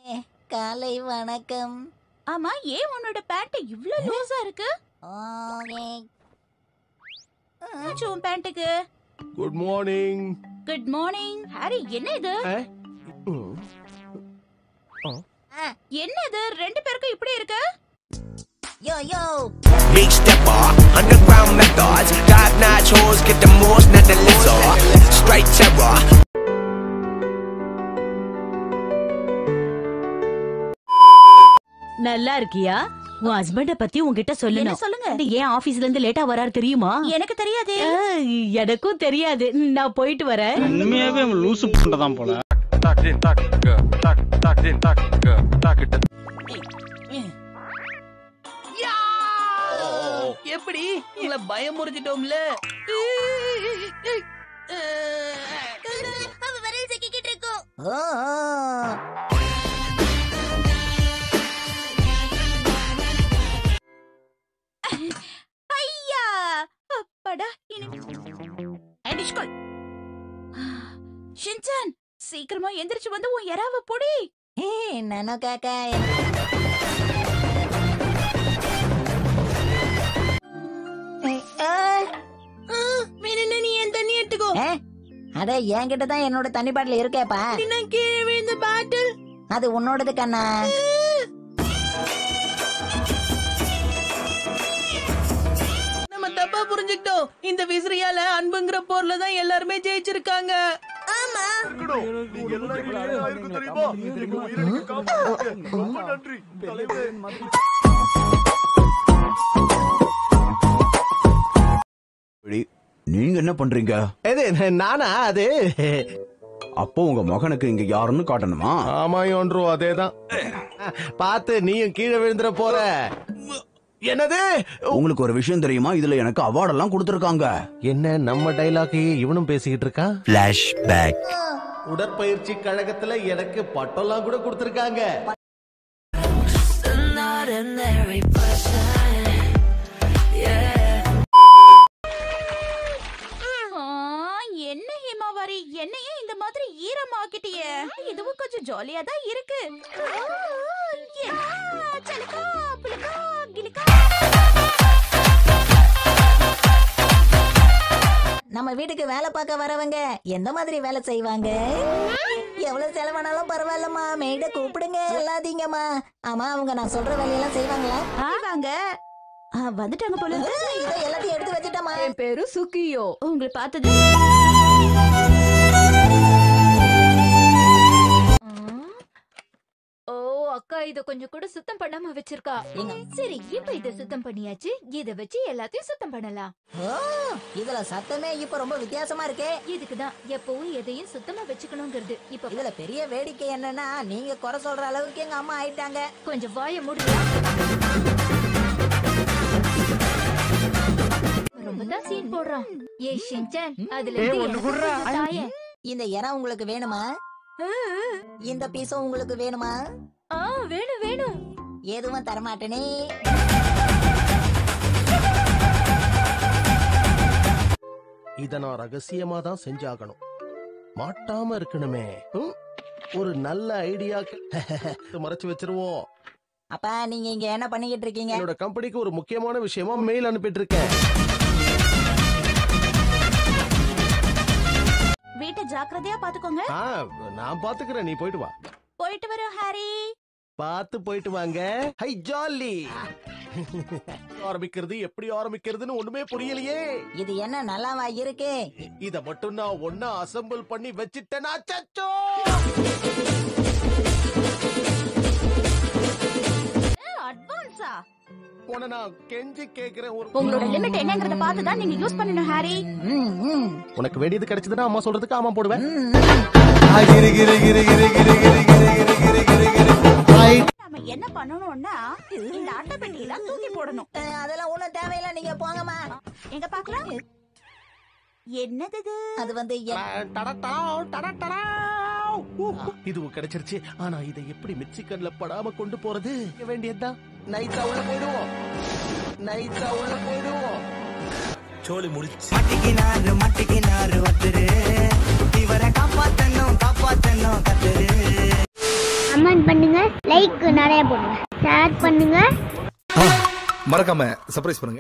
காலை வணக்கம். ஆமா, ஏன் உன்னோட பேண்ட் இவ்ளோ லூசா இருக்கு? உன் பேண்ட்டுக்கு good morning. Good morning. Harry, என்ன இது? என்ன இது? ரெண்டு பேருக்கும் இப்படி இருக்கு? யோ யோ Big stepper, underground methods, dark night shows, get the most, not the lizard, straight terror. நல்லா இருக்கியா? உன் ஹஸ்பண்ட பத்தி உன்கிட்ட சொல்லணும். சொல்லுங்க. ஏன் ஆபீஸ்ல இருந்து லேட்டா வராரு தெரியுமா? எனக்கு தெரியாதே. எனக்கும் தெரியாது. நான் போயிட்டு வரேன். உண்மையாவே லூசு பண்றதான் போல. எப்படி உங்களை பயமுறுத்திட்டோம்ல? அவ வரல் சிக்கிட்டு இருக்கோம். ஐயா, அப்பாடா. ஷின்சான், சீக்கிரமா எந்திரிச்சு வந்து உன் எறாவ பொடி. நானோ காக்கா. நீ என் தண்ணி எடுத்துக்கோ. அட, என்கிட்ட தான் என்னோட தண்ணி பாட்டில் இருக்கேப்பா. கீழே விழுந்த பாட்டில் அது உன்னோடது கண்ணா. நம்ம தப்பா புரிஞ்சுக்கிட்டோம். இந்த விசிறியால அன்புங்கிற போர்ல தான் எல்லாருமே ஜெயிச்சிருக்காங்க. ஆமா. நீங்க என்ன பண்றீங்க? நானா? அது அப்போ உங்க மகனுக்கு இங்க யாருன்னு காட்டணுமா? ஆமாயோன்றோ, அதேதான். பார்த்து நீயும் கீழே விழுந்துற போற. என்னது? உங்களுக்கு ஒரு விஷயம் தெரியுமா? இதுல எனக்கு அவார்ட் எல்லாம் கொடுத்திருக்காங்க. என்ன, நம்ம டைலாக்கையே இவனும் பேசிக்கிட்டு இருக்கான்? Flashback. உடற்பயிற்சி கழகத்துல எனக்கு பட்டம்லாம் கூட கொடுத்திருக்காங்க. என்ன ஹேமாவாரி, என்னையே இந்த மாதிரி ஈரமாக்கிட்டியே. இதுவும் கொஞ்சம் ஜாலியா தான் இருக்கு. நம்ம வீட்டுக்கு வேலை பார்க்க வரவங்க எந்த மாதிரி வேலை செய்வாங்க? எவ்வளவு செலவானாலும் பரவாயில்லம்மா, மேட கூப்பிடுங்க, சொல்லாதீங்கம்மா. ஆமா, அவங்க நான் சொல்ற வேலையெல்லாம் செய்வாங்களா? வாங்க. வந்துட்டாங்க போல. இதை எல்லாத்தையும் எடுத்து வச்சுட்டமா. என் பேரு சுக்கியோ. உங்களை பார்த்தது. ஓ அக்கா, இத கொஞ்சம் கூட சுத்தம் பண்ணாம வச்சிருக்கா. சரி, இப்ப இத சுத்தம் பண்ணியாச்சு. இத வச்சு எல்லாத்தையும் சுத்தம் பண்ணலாம். இதுல சத்தமே இப்ப ரொம்ப வித்தியாசமா இருக்கே. இதுக்குதான் எப்பவும் எதையும் சுத்தமா வச்சுக்கணுங்கிறது. இப்ப இதுல பெரிய வேடிக்கை என்னன்னா, நீங்க குறை சொல்ற அளவுக்கு எங்க அம்மா ஆயிட்டாங்க. கொஞ்சம் வாய மூடுங்க. ரொம்பதான் சீன் போடுறான். ஏய் ஷின்சான், அதுல இருந்து இந்த இடம் உங்களுக்கு வேணுமா? இந்த பீஸும் உங்களுக்கு வேணுமா? வேணும் வேணும். எதுவும் தரமாட்டேனே. இத நான் ரகசியமா தான் செஞ்சாகணும். மாட்டாம இருக்கணுமே. ஒரு நல்ல ஐடியா. மறைச்சு வச்சிருவோம். அப்பா, நீங்க இங்க என்ன பண்ணிக்கிட்டு இருக்கீங்க? என்னோட கம்பெனிக்கு ஒரு முக்கியமான விஷயமா மெயில் அனுப்பிட்டு இருக்கேன். வீட்டை ஜாக்கிரதையா பாத்துக்கோங்க. நான் பாத்துக்கிறேன், நீ போயிட்டு வா. போயிட்டு வரோம் ஹாரி. பார்த்து போயிட்டு வாங்க. Hi jolly. ஆரம்பிக்கிறது எப்படி ஆரம்பிக்கிறதுன்னு ஒண்ணுமே புரியலையே. இது என்ன நல்லாவா இருக்கு? இத மட்டும் நான் ஒன்னா அசெம்பிள் பண்ணி வச்சிட்டேனா? சச்சோ, அட்வான்ஸா? உன்னை நான் கெஞ்சி கேக்குறேன். உங்களோட லிமிட் என்னங்கறத பார்த்து தான் நீங்க யூஸ் பண்ணணும் ஹாரி. உனக்கு வேண்டியது கிடைச்சதுன்னா அம்மா சொல்றதுக்கு ஆமா போடுவேன். நாம என்ன பண்ணணும்னா, இந்த அட்டை பெட்டியில தூக்கி போடணும். அதெல்லாம் ஒண்ணும் தேவையில்லை, நீங்க போங்கம்மா. எங்க பாக்கலாம். என்னது இது? அது வந்து இதுவும் கிடைச்சிருச்சு. ஆனா இதை எப்படி மிக்சி கண்ல படாம கொண்டு போறது? வேண்டியதுதான். நைஸா உள்ள போயிடுவோம். நைஸா உள்ள போயிடுவோம். சோலி முடிச்சு மட்டிக்கினாரு ஒத்துரு. இவரை காப்பாத்தணும் கத்துரு. அம்மன் கமெண்ட் பண்ணுங்க, லைக் நிறைய போடுங்க, ஷேர் பண்ணுங்க, மறக்காம சர்ப்ரைஸ் பண்ணுங்க.